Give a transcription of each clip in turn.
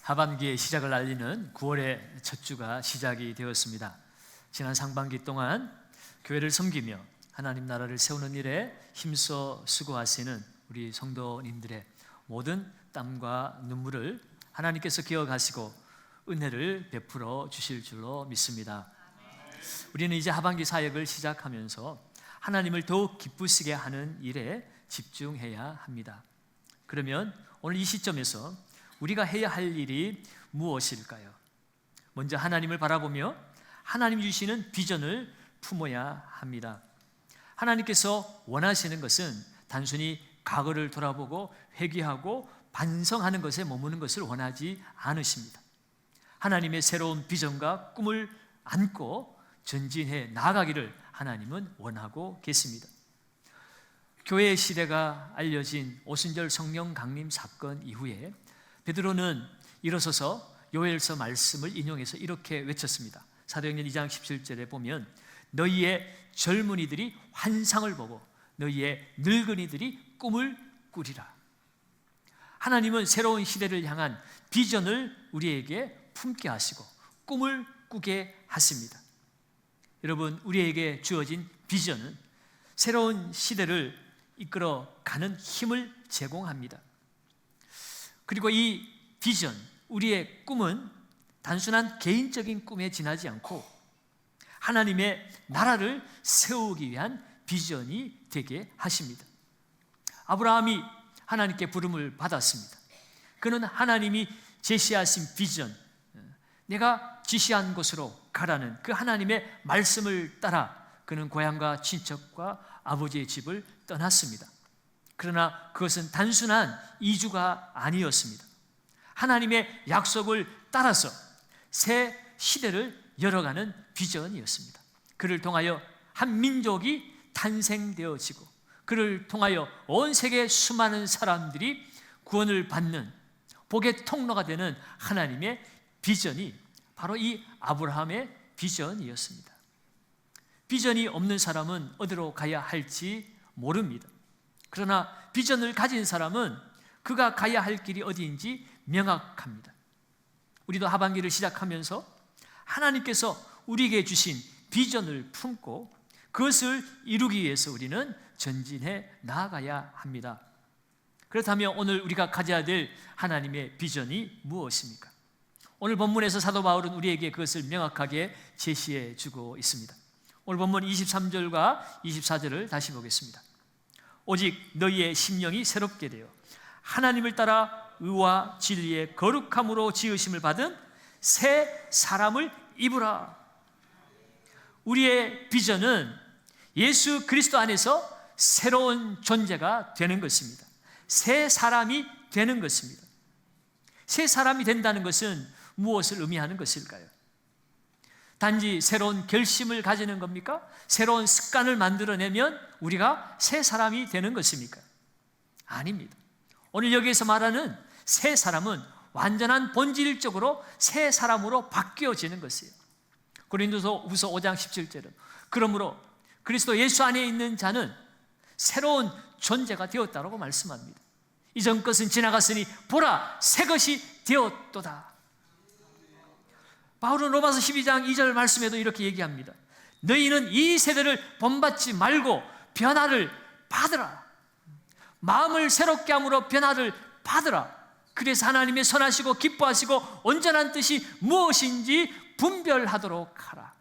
하반기의 시작을 알리는 9월의 첫 주가 시작이 되었습니다. 지난 상반기 동안 교회를 섬기며 하나님 나라를 세우는 일에 힘써 수고하시는 우리 성도님들의 모든 땀과 눈물을 하나님께서 기억하시고 은혜를 베풀어 주실 줄로 믿습니다. 우리는 이제 하반기 사역을 시작하면서 하나님을 더욱 기쁘시게 하는 일에 집중해야 합니다. 그러면 오늘 이 시점에서 우리가 해야 할 일이 무엇일까요? 먼저 하나님을 바라보며 하나님 주시는 비전을 품어야 합니다. 하나님께서 원하시는 것은 단순히 과거를 돌아보고 회개하고 반성하는 것에 머무는 것을 원하지 않으십니다. 하나님의 새로운 비전과 꿈을 안고 전진해 나아가기를 하나님은 원하고 계십니다. 교회의 시대가 알려진 오순절 성령 강림 사건 이후에 베드로는 일어서서 요엘서 말씀을 인용해서 이렇게 외쳤습니다. 사도행전 2장 17절에 보면 너희의 젊은이들이 환상을 보고 너희의 늙은이들이 꿈을 꾸리라. 하나님은 새로운 시대를 향한 비전을 우리에게 품게 하시고 꿈을 꾸게 하십니다. 여러분, 우리에게 주어진 비전은 새로운 시대를 이끌어가는 힘을 제공합니다. 그리고 이 비전, 우리의 꿈은 단순한 개인적인 꿈에 지나지 않고 하나님의 나라를 세우기 위한 비전이 되게 하십니다. 아브라함이 하나님께 부름을 받았습니다. 그는 하나님이 제시하신 비전, 내가 지시한 곳으로 가라는 그 하나님의 말씀을 따라 그는 고향과 친척과 아버지의 집을 떠났습니다. 그러나 그것은 단순한 이주가 아니었습니다. 하나님의 약속을 따라서 새 시대를 열어가는 비전이었습니다. 그를 통하여 한 민족이 탄생되어지고 그를 통하여 온 세계 수많은 사람들이 구원을 받는 복의 통로가 되는 하나님의 비전이 바로 이 아브라함의 비전이었습니다. 비전이 없는 사람은 어디로 가야 할지 모릅니다. 그러나 비전을 가진 사람은 그가 가야 할 길이 어디인지 명확합니다. 우리도 하반기를 시작하면서 하나님께서 우리에게 주신 비전을 품고 그것을 이루기 위해서 우리는 전진해 나아가야 합니다. 그렇다면 오늘 우리가 가져야 될 하나님의 비전이 무엇입니까? 오늘 본문에서 사도 바울은 우리에게 그것을 명확하게 제시해 주고 있습니다. 오늘 본문 23절과 24절을 다시 보겠습니다. 오직 너희의 심령이 새롭게 되어 하나님을 따라 의와 진리의 거룩함으로 지으심을 받은 새 사람을 입으라. 우리의 비전은 예수 그리스도 안에서 새로운 존재가 되는 것입니다. 새 사람이 되는 것입니다. 새 사람이 된다는 것은 무엇을 의미하는 것일까요? 단지 새로운 결심을 가지는 겁니까? 새로운 습관을 만들어내면 우리가 새 사람이 되는 것입니까? 아닙니다. 오늘 여기에서 말하는 새 사람은 완전한 본질적으로 새 사람으로 바뀌어지는 것이에요. 고린도후서 5장 17절은 그러므로 그리스도 예수 안에 있는 자는 새로운 존재가 되었다라고 말씀합니다. 이전 것은 지나갔으니 보라 새 것이 되었도다. 바울은 로마서 12장 2절 말씀에도 이렇게 얘기합니다. 너희는 이 세대를 본받지 말고 변화를 받으라. 마음을 새롭게 함으로 변화를 받으라. 그래서 하나님의 선하시고 기뻐하시고 온전한 뜻이 무엇인지 분별하도록 하라.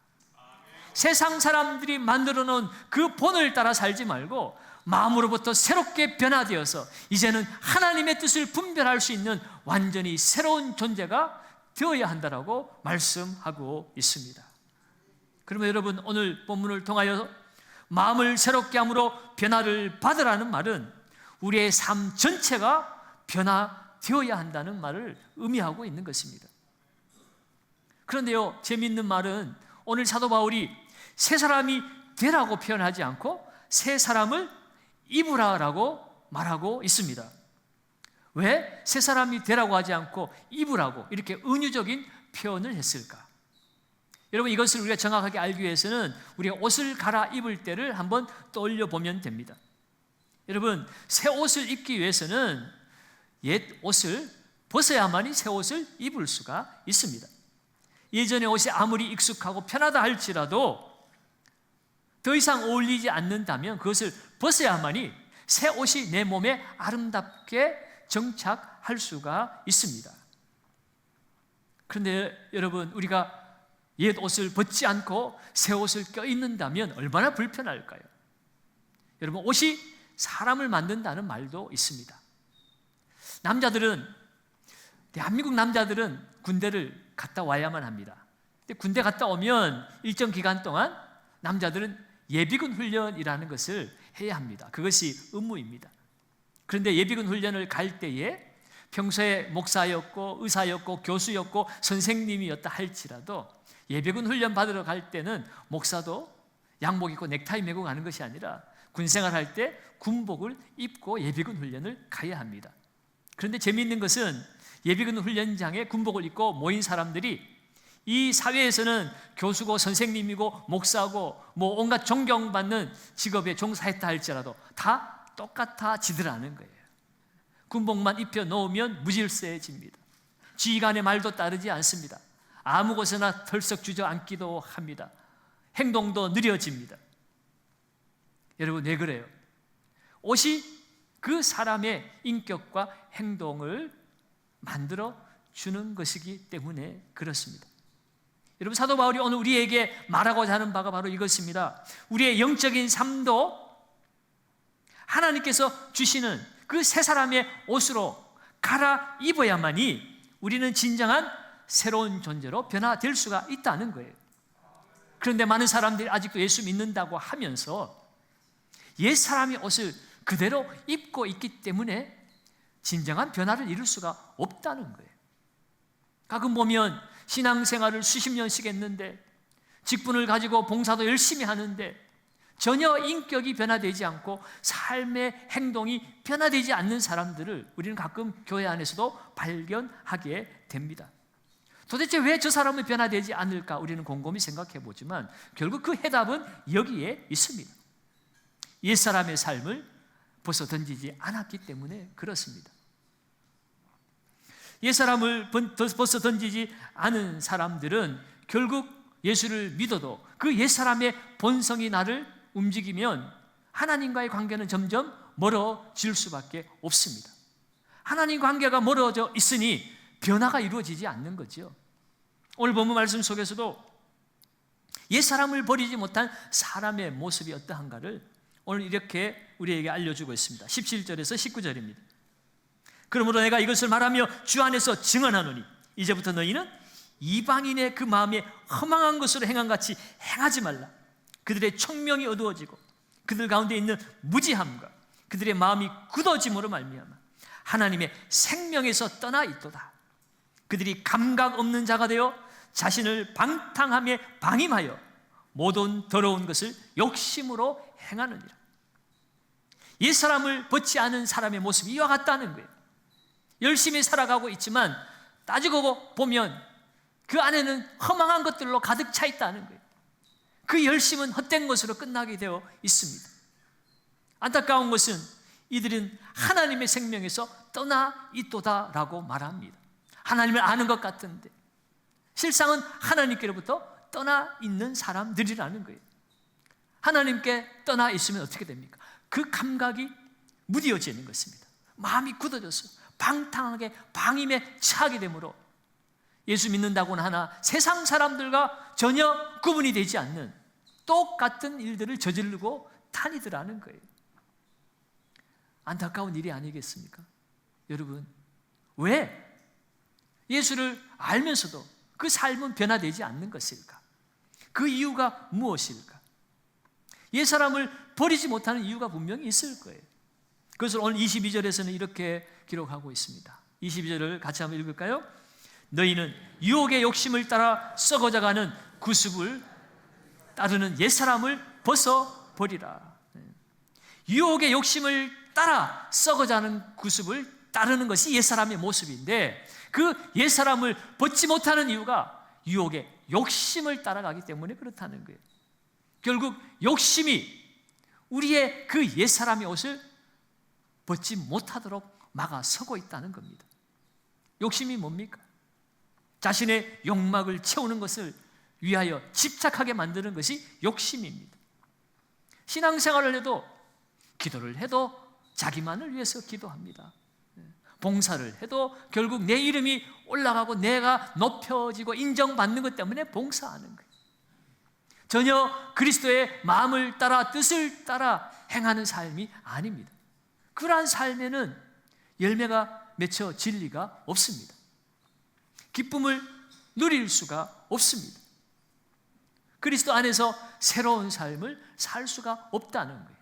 세상 사람들이 만들어 놓은 그 본을 따라 살지 말고 마음으로부터 새롭게 변화되어서 이제는 하나님의 뜻을 분별할 수 있는 완전히 새로운 존재가 되어야 한다라고 말씀하고 있습니다. 그러면 여러분, 오늘 본문을 통하여 마음을 새롭게 함으로 변화를 받으라는 말은 우리의 삶 전체가 변화되어야 한다는 말을 의미하고 있는 것입니다. 그런데요, 재미있는 말은 오늘 사도 바울이 새 사람이 되라고 표현하지 않고 새 사람을 입으라라고 말하고 있습니다. 왜 새 사람이 되라고 하지 않고 입으라고 이렇게 은유적인 표현을 했을까? 여러분, 이것을 우리가 정확하게 알기 위해서는 우리가 옷을 갈아입을 때를 한번 떠올려 보면 됩니다. 여러분, 새 옷을 입기 위해서는 옛 옷을 벗어야만이 새 옷을 입을 수가 있습니다. 예전의 옷이 아무리 익숙하고 편하다 할지라도 더 이상 어울리지 않는다면 그것을 벗어야만이 새 옷이 내 몸에 아름답게 정착할 수가 있습니다. 그런데 여러분, 우리가 옛 옷을 벗지 않고 새 옷을 껴입는다면 얼마나 불편할까요? 여러분, 옷이 사람을 만든다는 말도 있습니다. 대한민국 남자들은 군대를 갔다 와야만 합니다. 근데 군대 갔다 오면 일정 기간 동안 남자들은 예비군 훈련이라는 것을 해야 합니다. 그것이 의무입니다. 그런데 예비군 훈련을 갈 때에 평소에 목사였고 의사였고 교수였고 선생님이었다 할지라도 예비군 훈련 받으러 갈 때는 목사도 양복 입고 넥타이 메고 가는 것이 아니라 군생활할 때 군복을 입고 예비군 훈련을 가야 합니다. 그런데 재미있는 것은 예비군 훈련장에 군복을 입고 모인 사람들이 이 사회에서는 교수고 선생님이고 목사고 온갖 존경받는 직업에 종사했다 할지라도 다 똑같아지더라는 거예요. 군복만 입혀 놓으면 무질서해집니다. 지휘관의 말도 따르지 않습니다. 아무 곳에나 털썩 주저앉기도 합니다. 행동도 느려집니다. 여러분, 왜 그래요? 옷이 그 사람의 인격과 행동을 만들어 주는 것이기 때문에 그렇습니다. 여러분, 사도 바울이 오늘 우리에게 말하고자 하는 바가 바로 이것입니다. 우리의 영적인 삶도 하나님께서 주시는 그 새 사람의 옷으로 갈아입어야만이 우리는 진정한 새로운 존재로 변화될 수가 있다는 거예요. 그런데 많은 사람들이 아직도 예수 믿는다고 하면서 옛 사람의 옷을 그대로 입고 있기 때문에 진정한 변화를 이룰 수가 없다는 거예요. 가끔 보면 신앙생활을 수십 년씩 했는데 직분을 가지고 봉사도 열심히 하는데 전혀 인격이 변화되지 않고 삶의 행동이 변화되지 않는 사람들을 우리는 가끔 교회 안에서도 발견하게 됩니다. 도대체 왜 저 사람은 변화되지 않을까 우리는 곰곰이 생각해 보지만 결국 그 해답은 여기에 있습니다. 옛사람의 삶을 벗어 던지지 않았기 때문에 그렇습니다. 옛사람을 벗어 던지지 않은 사람들은 결국 예수를 믿어도 그 옛사람의 본성이 나를 움직이면 하나님과의 관계는 점점 멀어질 수밖에 없습니다. 하나님 관계가 멀어져 있으니 변화가 이루어지지 않는 거죠. 오늘 본문 말씀 속에서도 옛사람을 버리지 못한 사람의 모습이 어떠한가를 오늘 이렇게 우리에게 알려주고 있습니다. 17절에서 19절입니다. 그러므로 내가 이것을 말하며 주 안에서 증언하노니 이제부터 너희는 이방인의 그 마음에 허망한 것으로 행한 같이 행하지 말라. 그들의 총명이 어두워지고 그들 가운데 있는 무지함과 그들의 마음이 굳어짐으로 말미암아 하나님의 생명에서 떠나 있도다. 그들이 감각 없는 자가 되어 자신을 방탕함에 방임하여 모든 더러운 것을 욕심으로 행하느니라. 옛사람을 벗지 않은 사람의 모습이 이와 같다는 거예요. 열심히 살아가고 있지만 따지고 보면 그 안에는 허망한 것들로 가득 차 있다는 거예요. 그 열심은 헛된 것으로 끝나게 되어 있습니다. 안타까운 것은 이들은 하나님의 생명에서 떠나 있도다라고 말합니다. 하나님을 아는 것 같은데 실상은 하나님께로부터 떠나 있는 사람들이라는 거예요. 하나님께 떠나 있으면 어떻게 됩니까? 그 감각이 무뎌지는 것입니다. 마음이 굳어져서 방탕하게 방임에 처하게 되므로 예수 믿는다고는 하나 세상 사람들과 전혀 구분이 되지 않는 똑같은 일들을 저지르고 다니더라는 거예요. 안타까운 일이 아니겠습니까? 여러분, 왜 예수를 알면서도 그 삶은 변화되지 않는 것일까? 그 이유가 무엇일까? 옛사람을 버리지 못하는 이유가 분명히 있을 거예요. 그것을 오늘 22절에서는 이렇게 기록하고 있습니다. 22절을 같이 한번 읽을까요? 너희는 유혹의 욕심을 따라 썩어져가는 구습을 따르는 옛사람을 벗어버리라. 유혹의 욕심을 따라 썩어가는 구습을 따르는 것이 옛사람의 모습인데 그 옛사람을 벗지 못하는 이유가 유혹의 욕심을 따라가기 때문에 그렇다는 거예요. 결국 욕심이 우리의 그 옛사람의 옷을 벗지 못하도록 막아서고 있다는 겁니다. 욕심이 뭡니까? 자신의 욕망을 채우는 것을 위하여 집착하게 만드는 것이 욕심입니다. 신앙생활을 해도, 기도를 해도 자기만을 위해서 기도합니다. 봉사를 해도 결국 내 이름이 올라가고 내가 높여지고 인정받는 것 때문에 봉사하는 거예요. 전혀 그리스도의 마음을 따라 뜻을 따라 행하는 삶이 아닙니다. 그러한 삶에는 열매가 맺혀질 리가 없습니다. 기쁨을 누릴 수가 없습니다. 그리스도 안에서 새로운 삶을 살 수가 없다는 거예요.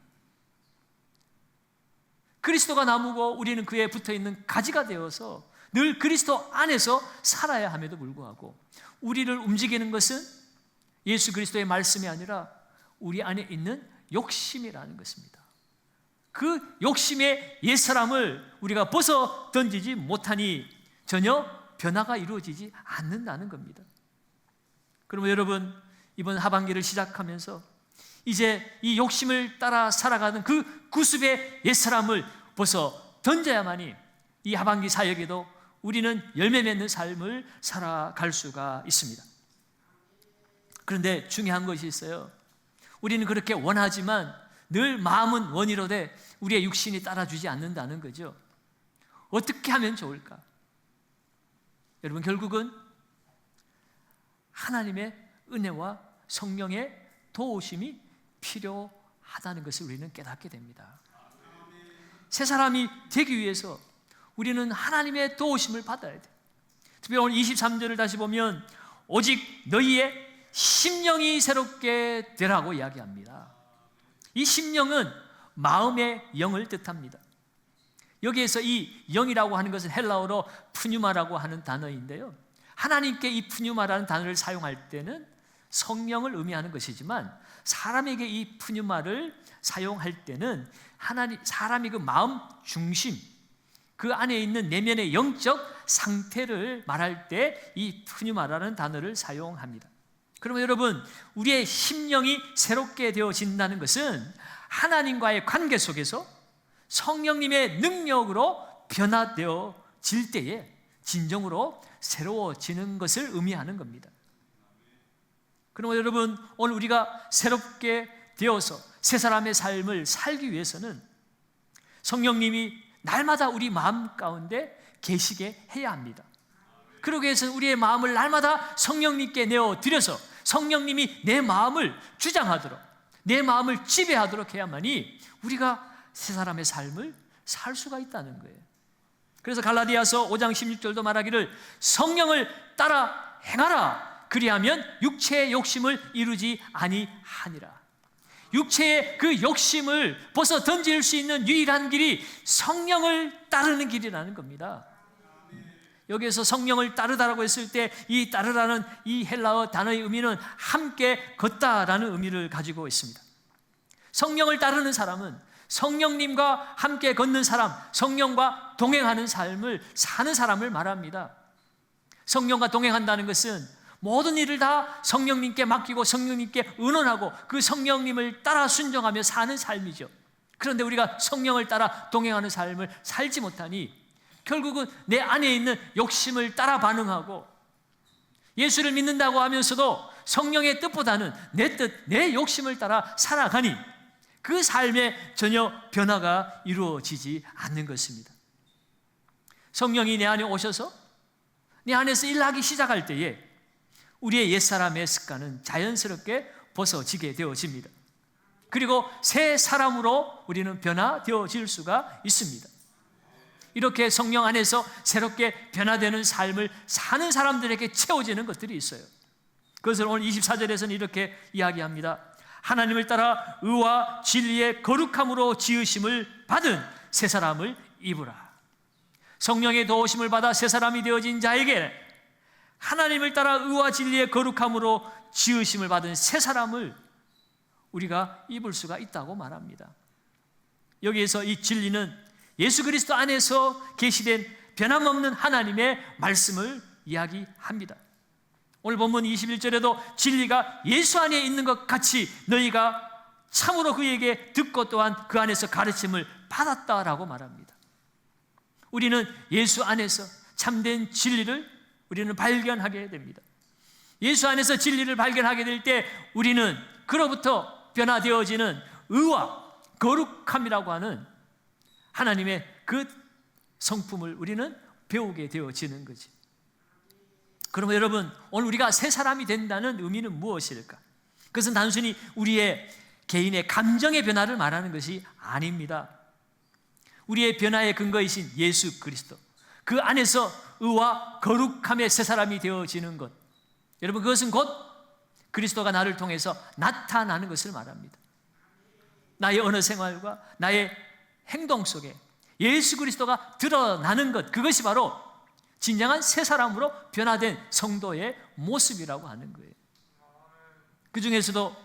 그리스도가 나무고 우리는 그에 붙어있는 가지가 되어서 늘 그리스도 안에서 살아야 함에도 불구하고 우리를 움직이는 것은 예수 그리스도의 말씀이 아니라 우리 안에 있는 욕심이라는 것입니다. 그 욕심의 옛사람을 우리가 벗어 던지지 못하니 전혀 변화가 이루어지지 않는다는 겁니다. 그러면 여러분, 이번 하반기를 시작하면서 이제 이 욕심을 따라 살아가는 그 구습의 옛사람을 벗어 던져야만이 이 하반기 사역에도 우리는 열매 맺는 삶을 살아갈 수가 있습니다. 그런데 중요한 것이 있어요. 우리는 그렇게 원하지만 늘 마음은 원이로되 우리의 육신이 따라주지 않는다는 거죠. 어떻게 하면 좋을까? 여러분, 결국은 하나님의 은혜와 성령의 도우심이 필요하다는 것을 우리는 깨닫게 됩니다. 새 사람이 되기 위해서 우리는 하나님의 도우심을 받아야 돼요. 특별히 오늘 23절을 다시 보면 오직 너희의 심령이 새롭게 되라고 이야기합니다. 이 심령은 마음의 영을 뜻합니다. 여기에서 이 영이라고 하는 것은 헬라어로 푸뉴마라고 하는 단어인데요, 하나님께 이 푸뉴마라는 단어를 사용할 때는 성령을 의미하는 것이지만 사람에게 이 푸뉴마를 사용할 때는 사람이 그 마음 중심, 그 안에 있는 내면의 영적 상태를 말할 때 이 푸뉴마라는 단어를 사용합니다. 그러면 여러분, 우리의 심령이 새롭게 되어진다는 것은 하나님과의 관계 속에서 성령님의 능력으로 변화되어질 때에 진정으로 새로워지는 것을 의미하는 겁니다. 그러면 여러분, 오늘 우리가 새롭게 되어서 새 사람의 삶을 살기 위해서는 성령님이 날마다 우리 마음 가운데 계시게 해야 합니다. 그러기 위해서는 우리의 마음을 날마다 성령님께 내어드려서 성령님이 내 마음을 주장하도록, 내 마음을 지배하도록 해야만이 우리가 새 사람의 삶을 살 수가 있다는 거예요. 그래서 갈라디아서 5장 16절도 말하기를 성령을 따라 행하라, 그리하면 육체의 욕심을 이루지 아니하니라. 육체의 그 욕심을 벗어 던질 수 있는 유일한 길이 성령을 따르는 길이라는 겁니다. 여기에서 성령을 따르다라고 했을 때 이 따르라는 이 헬라어 단어의 의미는 함께 걷다라는 의미를 가지고 있습니다. 성령을 따르는 사람은 성령님과 함께 걷는 사람, 성령과 동행하는 삶을 사는 사람을 말합니다. 성령과 동행한다는 것은 모든 일을 다 성령님께 맡기고 성령님께 의논하고 그 성령님을 따라 순종하며 사는 삶이죠. 그런데 우리가 성령을 따라 동행하는 삶을 살지 못하니 결국은 내 안에 있는 욕심을 따라 반응하고 예수를 믿는다고 하면서도 성령의 뜻보다는 내 뜻, 내 욕심을 따라 살아가니 그 삶에 전혀 변화가 이루어지지 않는 것입니다. 성령이 내 안에 오셔서 내 안에서 일하기 시작할 때에 우리의 옛사람의 습관은 자연스럽게 벗어지게 되어집니다. 그리고 새 사람으로 우리는 변화되어질 수가 있습니다. 이렇게 성령 안에서 새롭게 변화되는 삶을 사는 사람들에게 채워지는 것들이 있어요. 그것을 오늘 24절에서는 이렇게 이야기합니다. 하나님을 따라 의와 진리의 거룩함으로 지으심을 받은 새 사람을 입으라. 성령의 도우심을 받아 새 사람이 되어진 자에게 하나님을 따라 의와 진리의 거룩함으로 지으심을 받은 새 사람을 우리가 입을 수가 있다고 말합니다. 여기에서 이 진리는 예수 그리스도 안에서 계시된 변함없는 하나님의 말씀을 이야기합니다. 오늘 본문 21절에도 진리가 예수 안에 있는 것 같이 너희가 참으로 그에게 듣고 또한 그 안에서 가르침을 받았다라고 말합니다. 우리는 예수 안에서 참된 진리를 우리는 발견하게 됩니다. 예수 안에서 진리를 발견하게 될 때 우리는 그로부터 변화되어지는 의와 거룩함이라고 하는 하나님의 그 성품을 우리는 배우게 되어지는 거지. 그러면 여러분, 오늘 우리가 새 사람이 된다는 의미는 무엇일까? 그것은 단순히 우리의 개인의 감정의 변화를 말하는 것이 아닙니다. 우리의 변화의 근거이신 예수 그리스도, 그 안에서 의와 거룩함의 새 사람이 되어지는 것, 여러분, 그것은 곧 그리스도가 나를 통해서 나타나는 것을 말합니다. 나의 언어 생활과 나의 행동 속에 예수 그리스도가 드러나는 것, 그것이 바로 진정한 새 사람으로 변화된 성도의 모습이라고 하는 거예요. 그 중에서도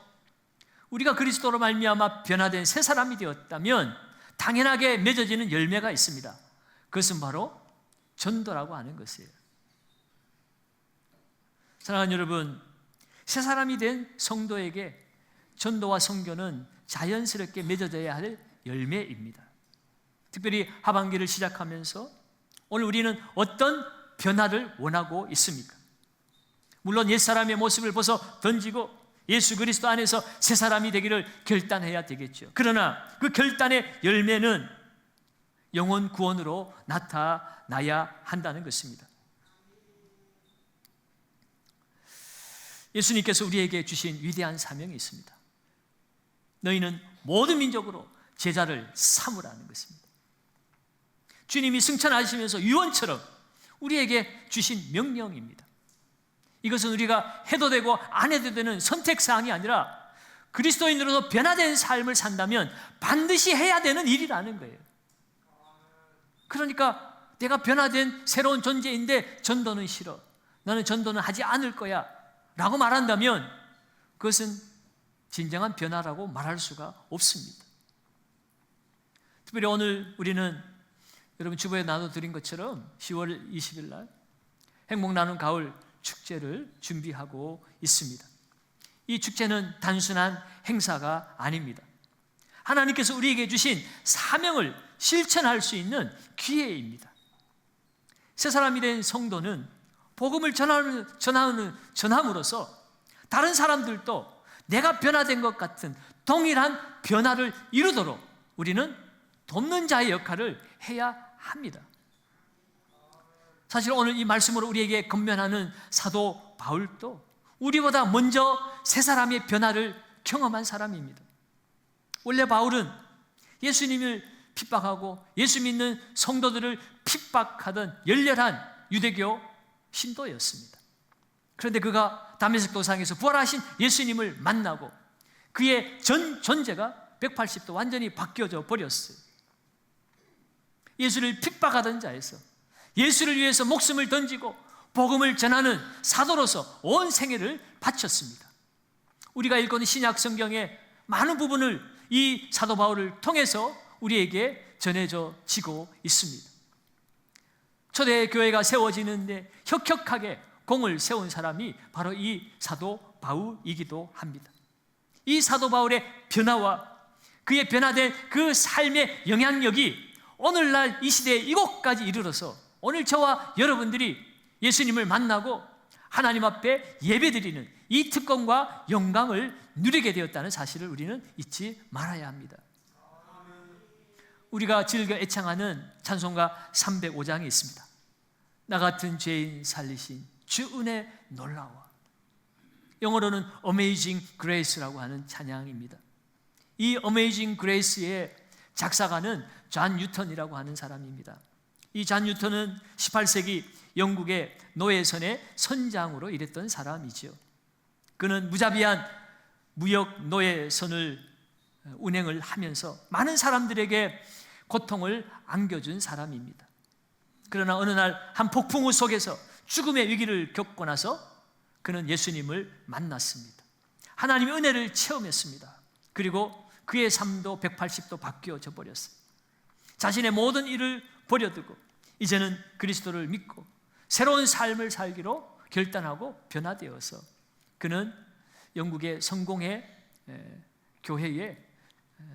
우리가 그리스도로 말미암아 변화된 새 사람이 되었다면 당연하게 맺어지는 열매가 있습니다. 그것은 바로 전도라고 하는 것이에요. 사랑하는 여러분, 새 사람이 된 성도에게 전도와 선교는 자연스럽게 맺어져야 할 열매입니다. 특별히 하반기를 시작하면서 오늘 우리는 어떤 변화를 원하고 있습니까? 물론 옛사람의 모습을 벗어 던지고 예수 그리스도 안에서 새 사람이 되기를 결단해야 되겠죠. 그러나 그 결단의 열매는 영혼 구원으로 나타나야 한다는 것입니다. 예수님께서 우리에게 주신 위대한 사명이 있습니다. 너희는 모든 민족으로 제자를 삼으라는 것입니다. 주님이 승천하시면서 유언처럼 우리에게 주신 명령입니다. 이것은 우리가 해도 되고 안 해도 되는 선택사항이 아니라 그리스도인으로서 변화된 삶을 산다면 반드시 해야 되는 일이라는 거예요. 그러니까 내가 변화된 새로운 존재인데 전도는 싫어, 나는 전도는 하지 않을 거야 라고 말한다면 그것은 진정한 변화라고 말할 수가 없습니다. 특별히 오늘 우리는 여러분 주보에 나눠드린 것처럼 10월 20일 날 행복 나눔 가을 축제를 준비하고 있습니다. 이 축제는 단순한 행사가 아닙니다. 하나님께서 우리에게 주신 사명을 실천할 수 있는 기회입니다. 새 사람이 된 성도는 복음을 전함으로써 다른 사람들도 내가 변화된 것 같은 동일한 변화를 이루도록 우리는 돕는 자의 역할을 해야 합니다. 사실 오늘 이 말씀으로 우리에게 건면하는 사도 바울도 우리보다 먼저 새 사람의 변화를 경험한 사람입니다. 원래 바울은 예수님을 핍박하고 예수 믿는 성도들을 핍박하던 열렬한 유대교 신도였습니다. 그런데 그가 다메섹 도상에서 부활하신 예수님을 만나고 그의 전 존재가 180도 완전히 바뀌어져 버렸어요. 예수를 핍박하던 자에서 예수를 위해서 목숨을 던지고 복음을 전하는 사도로서 온 생애를 바쳤습니다. 우리가 읽고는 신약 성경의 많은 부분을 이 사도 바울을 통해서 우리에게 전해지고 있습니다. 초대 교회가 세워지는데 혁혁하게 공을 세운 사람이 바로 이 사도 바울이기도 합니다. 이 사도 바울의 변화와 그의 변화된 그 삶의 영향력이 오늘날 이 시대에 이곳까지 이르러서 오늘 저와 여러분들이 예수님을 만나고 하나님 앞에 예배드리는 이 특권과 영광을 누리게 되었다는 사실을 우리는 잊지 말아야 합니다. 우리가 즐겨 애창하는 찬송가 305장이 있습니다. 나 같은 죄인 살리신 주 은혜 놀라워. 영어로는 Amazing Grace라고 하는 찬양입니다. 이 Amazing Grace의 작사가는 존 뉴턴이라고 하는 사람입니다. 이 존 뉴턴은 18세기 영국의 노예선의 선장으로 일했던 사람이죠. 그는 무자비한 무역 노예선을 운행을 하면서 많은 사람들에게 고통을 안겨준 사람입니다. 그러나 어느 날 한 폭풍우 속에서 죽음의 위기를 겪고 나서 그는 예수님을 만났습니다. 하나님의 은혜를 체험했습니다. 그리고 그의 삶도 180도 바뀌어져 버렸어요. 자신의 모든 일을 버려두고 이제는 그리스도를 믿고 새로운 삶을 살기로 결단하고 변화되어서 그는 영국의 성공의 교회의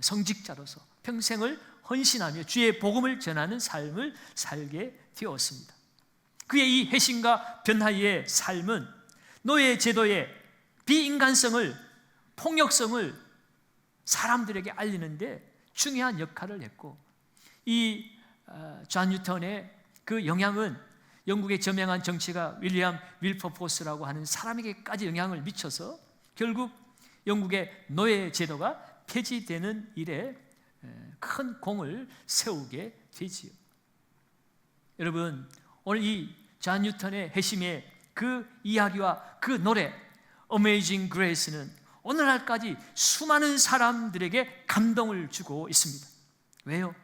성직자로서 평생을 헌신하며 주의 복음을 전하는 삶을 살게 되었습니다. 그의 이 회심과 변화의 삶은 노예 제도의 비인간성을, 폭력성을 사람들에게 알리는데 중요한 역할을 했고, 이 존 뉴턴의 그 영향은 영국의 저명한 정치가 윌리엄 윌퍼포스라고 하는 사람에게까지 영향을 미쳐서 결국 영국의 노예 제도가 폐지되는 일에 큰 공을 세우게 되지요. 여러분, 오늘 이 존 뉴턴의 회심의 그 이야기와 그 노래 Amazing Grace는 오늘날까지 수많은 사람들에게 감동을 주고 있습니다. 왜요?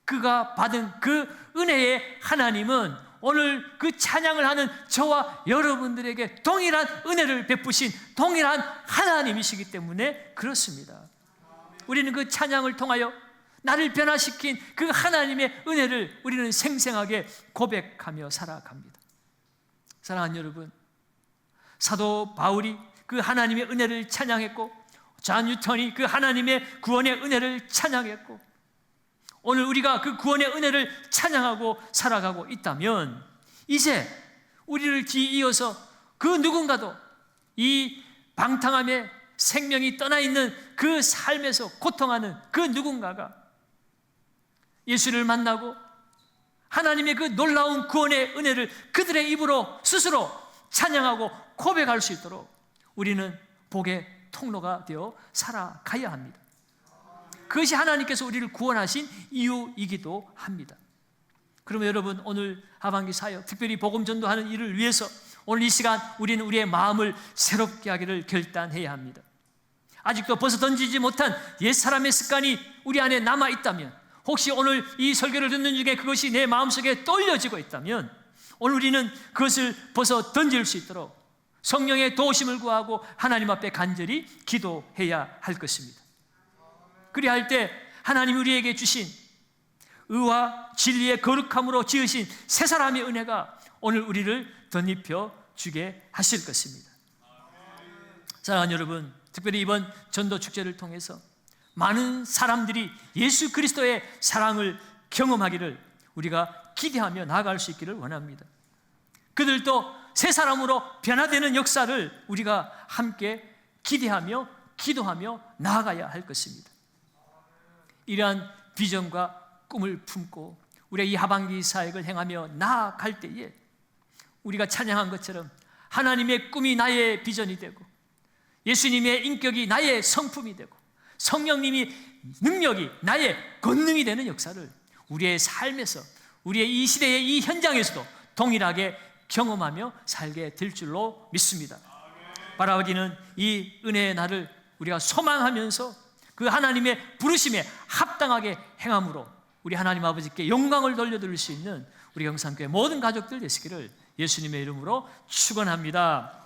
그가 받은 그 은혜의 하나님은 오늘 그 찬양을 하는 저와 여러분들에게 동일한 은혜를 베푸신 동일한 하나님이시기 때문에 그렇습니다. 우리는 그 찬양을 통하여 나를 변화시킨 그 하나님의 은혜를 우리는 생생하게 고백하며 살아갑니다. 사랑하는 여러분, 사도 바울이 그 하나님의 은혜를 찬양했고, 존 뉴턴이 그 하나님의 구원의 은혜를 찬양했고, 오늘 우리가 그 구원의 은혜를 찬양하고 살아가고 있다면 이제 우리를 뒤이어서 그 누군가도 이 방탕함에 생명이 떠나 있는 그 삶에서 고통하는 그 누군가가 예수를 만나고 하나님의 그 놀라운 구원의 은혜를 그들의 입으로 스스로 찬양하고 고백할 수 있도록 우리는 복의 통로가 되어 살아가야 합니다. 그것이 하나님께서 우리를 구원하신 이유이기도 합니다. 그러면 여러분, 오늘 하반기 사역, 특별히 복음 전도하는 일을 위해서 오늘 이 시간 우리는 우리의 마음을 새롭게 하기를 결단해야 합니다. 아직도 벗어던지지 못한 옛사람의 습관이 우리 안에 남아있다면, 혹시 오늘 이 설교를 듣는 중에 그것이 내 마음속에 떠올려지고 있다면 오늘 우리는 그것을 벗어던질 수 있도록 성령의 도우심을 구하고 하나님 앞에 간절히 기도해야 할 것입니다. 그리야 할 때 하나님이 우리에게 주신 의와 진리의 거룩함으로 지으신 새 사람의 은혜가 오늘 우리를 덧입혀 주게 하실 것입니다. 사랑하는 여러분, 특별히 이번 전도 축제를 통해서 많은 사람들이 예수 그리스도의 사랑을 경험하기를 우리가 기대하며 나아갈 수 있기를 원합니다. 그들도 새 사람으로 변화되는 역사를 우리가 함께 기대하며 기도하며 나아가야 할 것입니다. 이러한 비전과 꿈을 품고 우리가 이 하반기 사역을 행하며 나아갈 때에 우리가 찬양한 것처럼 하나님의 꿈이 나의 비전이 되고 예수님의 인격이 나의 성품이 되고 성령님이 능력이 나의 권능이 되는 역사를 우리의 삶에서, 우리의 이 시대의 이 현장에서도 동일하게 경험하며 살게 될 줄로 믿습니다. 바라기는 이 은혜의 날을 우리가 소망하면서 그 하나님의 부르심에 합당하게 행함으로 우리 하나님 아버지께 영광을 돌려드릴 수 있는 우리 경산교회 모든 가족들 되시기를 예수님의 이름으로 축원합니다.